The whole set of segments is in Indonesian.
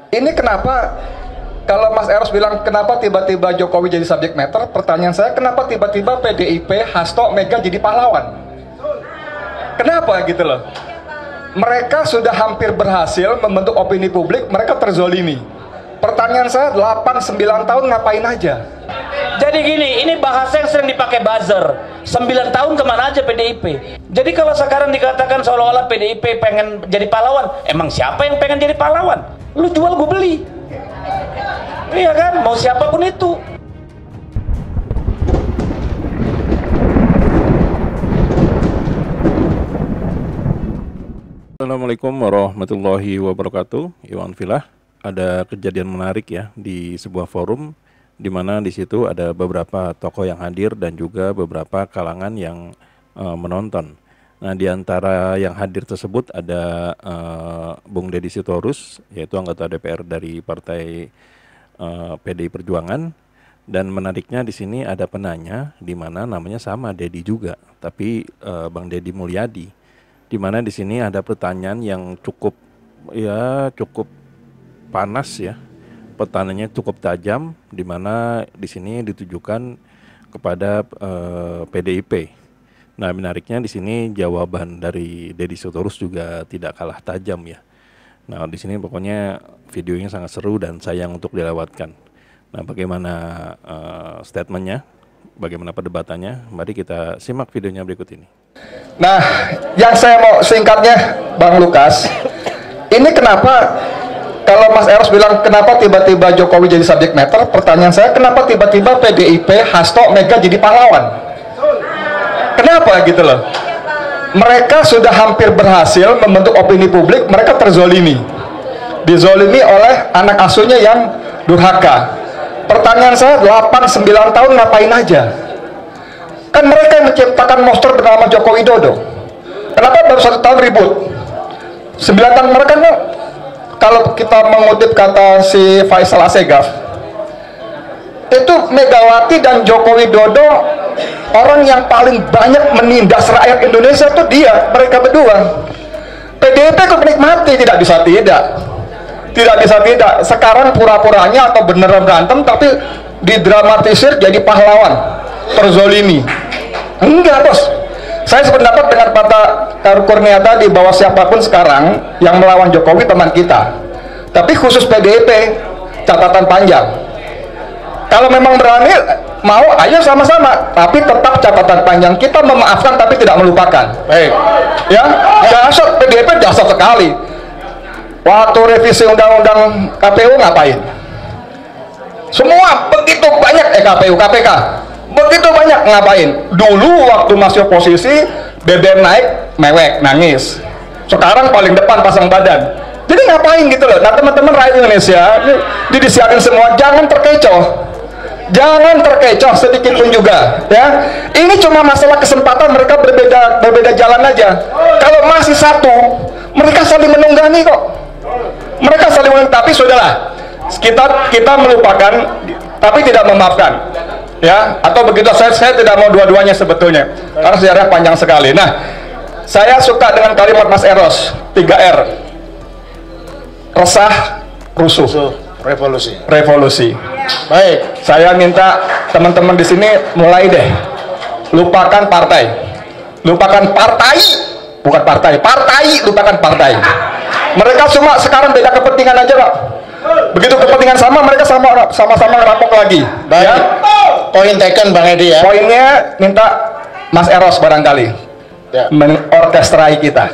Ini kenapa kalau Mas Eros bilang kenapa tiba-tiba Jokowi jadi subjek matter, pertanyaan saya kenapa tiba-tiba PDIP, Hasto, Mega jadi pahlawan? Kenapa gitu loh? Mereka sudah hampir berhasil membentuk opini publik, mereka terzolimi. Pertanyaan saya 8-9 tahun ngapain aja? Jadi gini, ini bahasa yang sering dipakai buzzer. 9 tahun kemana aja PDIP? Jadi kalau sekarang dikatakan seolah-olah PDIP pengen jadi pahlawan, emang siapa yang pengen jadi pahlawan? Lu jual gue beli. Iya kan, mau siapapun itu. Assalamualaikum warahmatullahi wabarakatuh. Iwan Filah. Ada kejadian menarik ya di sebuah forum, di mana di situ ada beberapa tokoh yang hadir dan juga beberapa kalangan yang menonton. Nah, di antara yang hadir tersebut ada Bung Deddy Sitorus, yaitu anggota DPR dari Partai PDI Perjuangan. Dan menariknya di sini ada penanya, di mana namanya sama Deddy juga, tapi Bang Deddy Mulyadi. Di mana di sini ada pertanyaan yang cukup panas ya. Pertanyaannya cukup tajam, di mana di sini ditujukan kepada PDIP. Nah, menariknya di sini jawaban dari Deddy Sitorus juga tidak kalah tajam ya. Nah, di sini pokoknya videonya sangat seru dan sayang untuk dilewatkan. Nah, bagaimana statementnya, bagaimana perdebatannya? Mari kita simak videonya berikut ini. Nah, yang saya mau singkatnya, Bang Lukas, ini kenapa kalau Mas Eros bilang kenapa tiba-tiba Jokowi jadi subjek matter, pertanyaan saya kenapa tiba-tiba PDIP, Hasto, Mega jadi pahlawan? Kenapa gitu loh? Mereka sudah hampir berhasil membentuk opini publik, mereka terzolimi. Dizolimi oleh anak asuhnya yang durhaka. Pertanyaan saya 8-9 tahun ngapain aja? Kan mereka yang menciptakan monster bernama Joko Widodo. Kenapa baru 1 tahun ribut? 9 tahun mereka kan, kalau kita mengutip kata si Faisal Assegaf, itu Megawati dan Joko Widodo orang yang paling banyak menindas rakyat Indonesia itu dia, mereka berdua. PDIP kok menikmati, tidak bisa tidak. Sekarang pura-puranya atau beneran berantem tapi didramatisir jadi pahlawan, terzolimi. Enggak bos, saya sependapat dengan Pak Kurnia tadi bahwa siapapun sekarang yang melawan Jokowi teman kita. Tapi khusus PDIP catatan panjang. Kalau memang berani mau, ayo sama-sama. Tapi tetap catatan panjang, kita memaafkan tapi tidak melupakan. Baik. Ya, dasar PDIP dasar sekali. Waktu revisi undang-undang KPU ngapain? Semua begitu banyak KPK. Begitu banyak ngapain? Dulu waktu masih oposisi, BBM naik, mewek, nangis. Sekarang paling depan pasang badan. Jadi ngapain gitu loh? Nah, teman-teman rakyat Indonesia, disiarin semua, jangan terkecoh. Jangan terkecoh sedikit pun juga, ya. Ini cuma masalah kesempatan, mereka berbeda jalan aja. Kalau masih satu, mereka saling menunggangi kok. Mereka saling menunggangi, tapi sudahlah. Kita melupakan, tapi tidak memaafkan. Ya, atau begitu, saya tidak mau dua-duanya sebetulnya, karena sejarah panjang sekali. Nah, saya suka dengan kalimat Mas Eros, 3R. Resah, rusuh, revolusi. Baik, saya minta teman-teman di sini mulai deh, lupakan partai, lupakan partai, lupakan partai. Mereka semua sekarang beda kepentingan aja kok. Begitu kepentingan sama, mereka sama-sama ngerampok lagi. Baik. Ya? Poin taken Bang Edi ya. Poinnya minta Mas Eros barangkali mengorkestrai kita.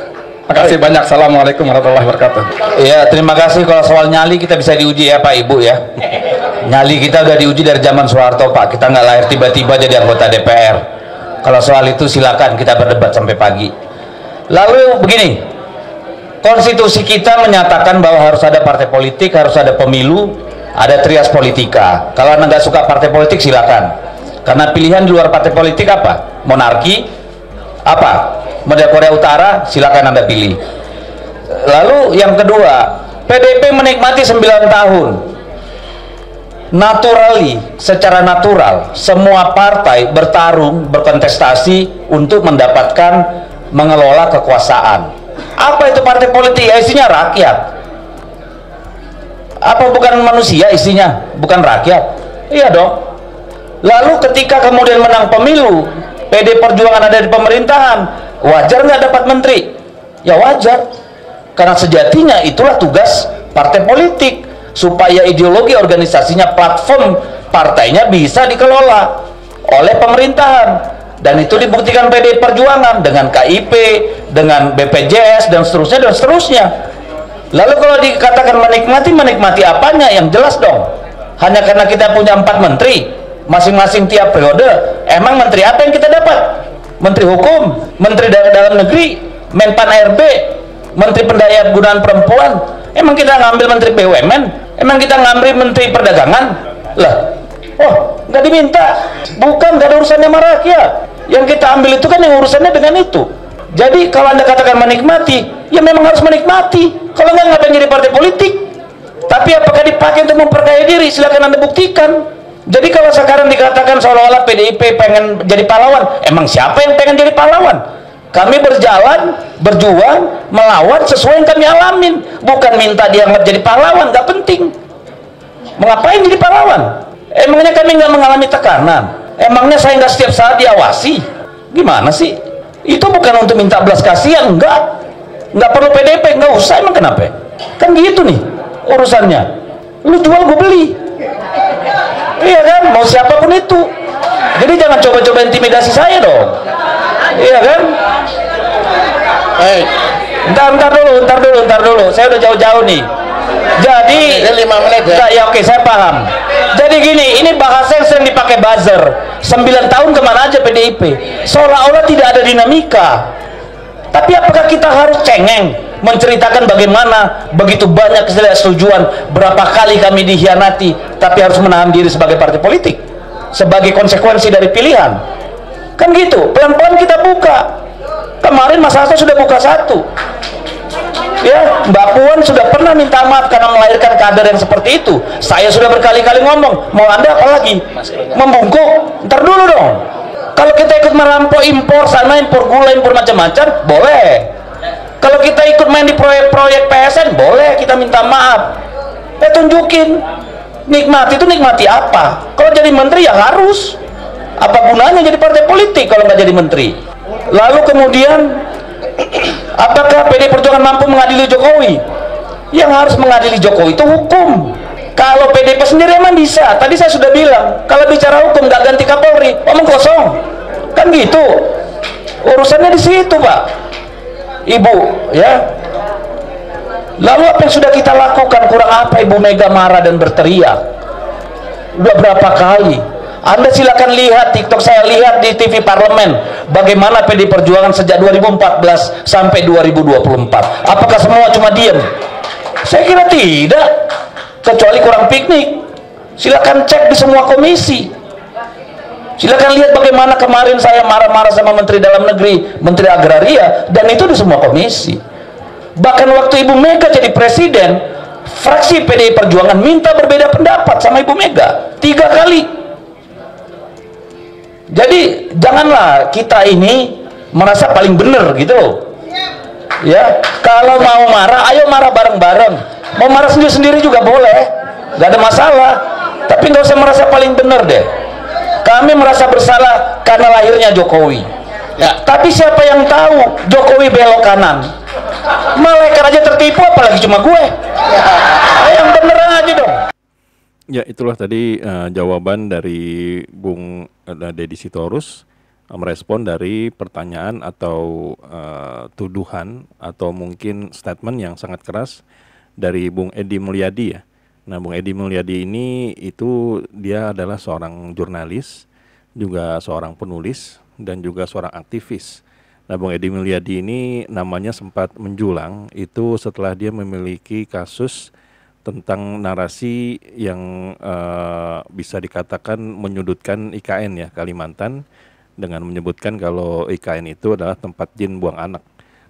Makasih banyak. Assalamualaikum warahmatullahi wabarakatuh. Iya, terima kasih. Kalau soal nyali kita bisa diuji ya Pak Ibu ya. Nyali kita udah diuji dari zaman Soeharto Pak. Kita nggak lahir tiba-tiba jadi anggota DPR. Kalau soal itu silakan kita berdebat sampai pagi. Lalu begini, konstitusi kita menyatakan bahwa harus ada partai politik, harus ada pemilu, ada trias politika. Kalau Anda nggak suka partai politik silakan. Karena pilihan di luar partai politik apa? Monarki, apa? Model Korea Utara, silakan Anda pilih. Lalu yang kedua, PDIP menikmati 9 tahun. Naturally, secara natural, semua partai bertarung, berkontestasi untuk mendapatkan mengelola kekuasaan. Apa itu partai politik? Ya, isinya rakyat. Apa bukan manusia isinya? Bukan rakyat? Iya dong. Lalu ketika kemudian menang pemilu, PD Perjuangan ada di pemerintahan, wajar nggak dapat menteri? Ya wajar, karena sejatinya itulah tugas partai politik, supaya ideologi organisasinya, platform partainya bisa dikelola oleh pemerintahan. Dan itu dibuktikan PD Perjuangan dengan KIP, dengan BPJS, dan seterusnya dan seterusnya. Lalu kalau dikatakan menikmati apanya? Yang jelas dong, hanya karena kita punya 4 menteri masing-masing tiap periode. Emang menteri apa yang kita dapat? Menteri Hukum, Menteri Dalam Negeri, Menpan RB, Menteri Pendayaan Perempuan. Emang kita ngambil Menteri BUMN? Emang kita ngambil Menteri Perdagangan? Lah, oh, nggak diminta. Bukan, nggak ada urusannya sama rakyat. Yang kita ambil itu kan yang urusannya dengan itu. Jadi kalau Anda katakan menikmati, ya memang harus menikmati. Kalau nggak, ngapain jadi partai politik? Tapi apakah dipakai untuk memperkaya diri? Silakan Anda buktikan. Jadi kalau sekarang dikatakan seolah-olah PDIP pengen jadi pahlawan, emang siapa yang pengen jadi pahlawan? Kami berjalan, berjuang, melawan sesuai yang kami alamin. Bukan minta dianggap jadi pahlawan, nggak penting. Mengapain jadi pahlawan? Emangnya kami nggak mengalami tekanan? Emangnya saya nggak setiap saat diawasi? Gimana sih? Itu bukan untuk minta belas kasihan, nggak perlu PDP, nggak usah. Emang kenapa? Kan gitu nih urusannya. Lu jual, gue beli. Iya kan, mau siapapun itu. Jadi jangan coba-coba intimidasi saya dong. Iya kan? Ntar dulu. Saya udah jauh-jauh nih. Jadi 5 menit ya. Ya oke, saya paham. Jadi gini, ini bahasa yang sering dipakai buzzer. 9 tahun kemana aja PDIP? Seolah-olah tidak ada dinamika. Tapi apakah kita harus cengeng menceritakan bagaimana begitu banyak ketidaksetujuan, berapa kali kami dikhianati, tapi harus menahan diri sebagai partai politik sebagai konsekuensi dari pilihan? Kan gitu, pelan-pelan kita buka. Kemarin Mas Hasto sudah buka 1. Ya, Mbak Puan sudah pernah minta maaf karena melahirkan kader yang seperti itu. Saya sudah berkali-kali ngomong, mau Anda apa lagi? Membungkuk? Ntar dulu dong. Kalau kita ikut merampok impor sana, impor gula, impor macam-macam, boleh. Kalau kita ikut main di proyek-proyek PSN, boleh kita minta maaf. Tunjukin. Nikmati itu nikmati apa? Kalau jadi menteri ya harus. Apa gunanya jadi partai politik kalau nggak jadi menteri? Lalu kemudian, apakah PD Perjuangan mampu mengadili Jokowi? Yang harus mengadili Jokowi itu hukum. Kalau PDIP sendiri emang bisa. Tadi saya sudah bilang, kalau bicara hukum nggak ganti Kapolri, omong kosong. Kan gitu. Urusannya di situ, Pak. Ibu, ya. Lalu apa yang sudah kita lakukan? Kurang apa Ibu Mega marah dan berteriak? Udah berapa kali? Anda silakan lihat TikTok saya, lihat di TV Parlemen bagaimana PD Perjuangan sejak 2014 sampai 2024. Apakah semua cuma diam? Saya kira tidak, kecuali kurang piknik. Silakan cek di semua komisi. Silakan lihat bagaimana kemarin saya marah-marah sama Menteri Dalam Negeri, Menteri Agraria, dan itu di semua komisi. Bahkan waktu Ibu Mega jadi presiden, fraksi PDI Perjuangan minta berbeda pendapat sama Ibu Mega 3 kali. Jadi janganlah kita ini merasa paling benar gitu. Ya, kalau mau marah, ayo marah bareng-bareng. Mau marah sendiri-sendiri juga boleh, nggak ada masalah. Tapi nggak usah merasa paling benar deh. Kami merasa bersalah karena lahirnya Jokowi. Ya, tapi siapa yang tahu Jokowi belok kanan? Malaikat aja tertipu, apalagi cuma gue. Yang bener aja dong. Ya, itulah tadi jawaban dari Bung Deddy Sitorus merespon dari pertanyaan atau tuduhan atau mungkin statement yang sangat keras dari Bung Edi Mulyadi ya. Nah, Bung Edi Mulyadi ini itu dia adalah seorang jurnalis, juga seorang penulis dan juga seorang aktivis. Nah, Bung Edi Mulyadi ini namanya sempat menjulang itu setelah dia memiliki kasus tentang narasi yang bisa dikatakan menyudutkan IKN ya, Kalimantan, dengan menyebutkan kalau IKN itu adalah tempat jin buang anak.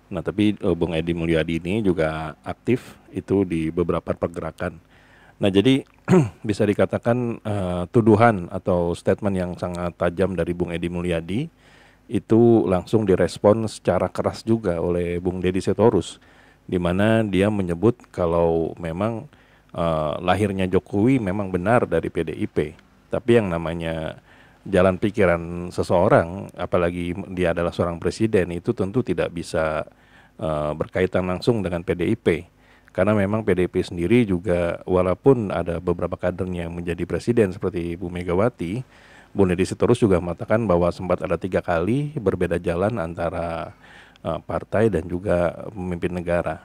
Nah, tapi Bung Edi Mulyadi ini juga aktif itu di beberapa pergerakan. Nah, jadi bisa dikatakan tuduhan atau statement yang sangat tajam dari Bung Edi Mulyadi itu langsung direspon secara keras juga oleh Bung Deddy Sitorus, di mana dia menyebut kalau memang lahirnya Jokowi memang benar dari PDIP, tapi yang namanya jalan pikiran seseorang, apalagi dia adalah seorang presiden, itu tentu tidak bisa berkaitan langsung dengan PDIP. Karena memang PDIP sendiri juga walaupun ada beberapa kadernya yang menjadi presiden seperti Bu Megawati, Bung Deddy Sitorus juga mengatakan bahwa sempat ada 3 kali berbeda jalan antara partai dan juga pemimpin negara.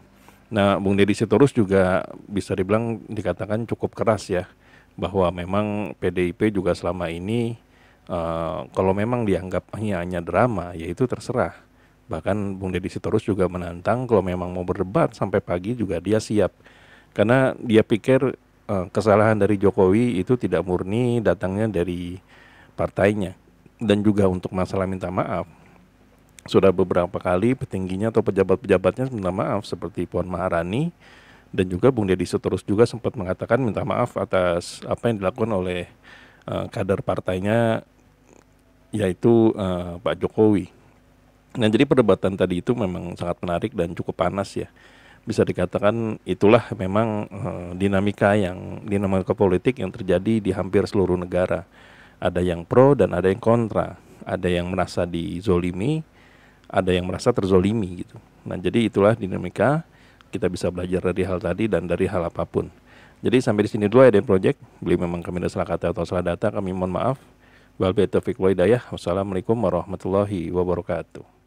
Nah, Bung Deddy Sitorus juga bisa dibilang dikatakan cukup keras ya, bahwa memang PDIP juga selama ini kalau memang dianggap hanya drama, ya itu terserah. Bahkan Bung Deddy Sitorus juga menantang kalau memang mau berdebat sampai pagi juga dia siap. Karena dia pikir kesalahan dari Jokowi itu tidak murni datangnya dari partainya. Dan juga untuk masalah minta maaf, sudah beberapa kali petingginya atau pejabat-pejabatnya minta maaf seperti Puan Maharani, dan juga Bung Deddy Sitorus juga sempat mengatakan minta maaf atas apa yang dilakukan oleh kader partainya, yaitu Pak Jokowi. Nah, jadi perdebatan tadi itu memang sangat menarik dan cukup panas ya. Bisa dikatakan itulah memang dinamika politik yang terjadi di hampir seluruh negara. Ada yang pro dan ada yang kontra. Ada yang merasa dizolimi, ada yang merasa terzolimi gitu. Nah, jadi itulah dinamika. Kita bisa belajar dari hal tadi dan dari hal apapun. Jadi sampai di sini dulu ya, Eden Project. Beli memang kami ada salah kata atau salah data, kami mohon maaf. Wassalamualaikum warahmatullahi wabarakatuh.